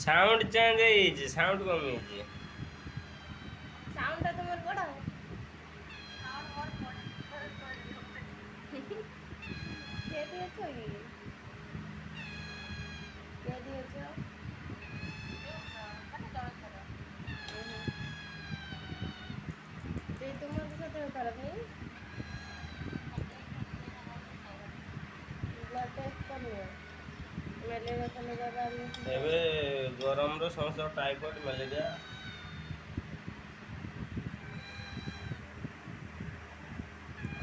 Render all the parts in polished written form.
Sound change ହେଇଯାଇଛି, sound କମିଯାଇଛି। ସାଉଣ୍ଡଟା ତମର ବଡ଼ କେଉଁଠି ଅଛ କି? କେଉଁଠି ଅଛ? ସେ ତୁମର ତ ଦେହ ଖରାପ ନାଇଁ? ବ୍ଲଡ୍ ଟେଷ୍ଟ କରିବ। ମ୍ୟାଲେରିଆ ଫ୍ୟାଲେରିଆ ବାହାରିବ। ଏବେ ଗରମର ସମସ୍ତ ଟାଇଫଏଡ୍ ମ୍ୟାଲେରିଆ।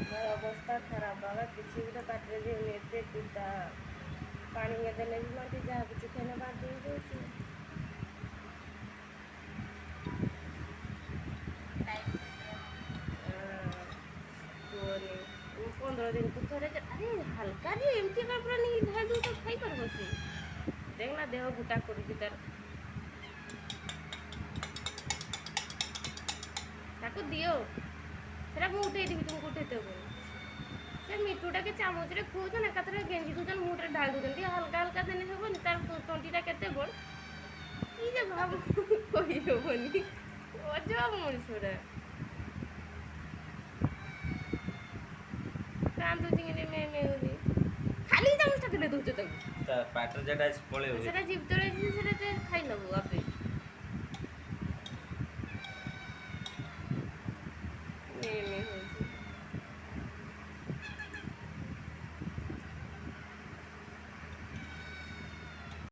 ମୋର ଅବସ୍ଥା ଖରାପ ବାବା, କିଛି ଗୋଟେ ପାଟିରେ ଦିଅନି, ଏତେ ପିତା। ପାଣି ଦେଲେ ବି ବାନ୍ତି, ଯାହା କିଛି ଖାଇଲେ ବାନ୍ତି ହେଇଯାଉଛି। କୁହନି, ମୁଁ 15 ଦିନକୁ ଥରେ ଆରେ ହାଲକାରେ ଏମିତି ଏକା ପୁରା ଢାଳି ଦେଉଛ, ଖାଇପାରିବ ସେ? ଦେଖ ନା ଦେହ ଗୋଟା କରୁଛି ତାର। ତାକୁ ଦିଅ, ସେଟା ମୁଁ ଉଠେଇଦେବି, ତୁମକୁ ଉଠେଇ ଦେବନି। ସେ ମିଠୁଟାକେ ଚାମଚରେ ଖୁଉଛନ୍, ଏକାଥରେ ଗେଞ୍ଜି ଦଉଛନ୍, ମୁହଁରେ ଢାଳି ଦଉଛନ୍। ଟିକେ ହାଲକା ହାଲକା ଦେଲେ ହେବନି? ତାର ତଣ୍ଟିଟା କେତେ ବଡ଼, କି ଯେ ଭାବ କହି ହେବନି। ଅଜବ ମଣିଷଟା। କାନ୍ଦୁଛି କି ମେ ମେ ହଉଛି, ଖାଲି ଚାମଚଟା ଦେଲେ ଦଉଛ ତାକୁ। ତା ପାଟିରେ ଯେଟା ଅଛି ପଳେଇବ। ସେଟା ଜିଭ ତଳେ ଅଛି, ସେଟା ଖାଇନବୁ ଆପେ।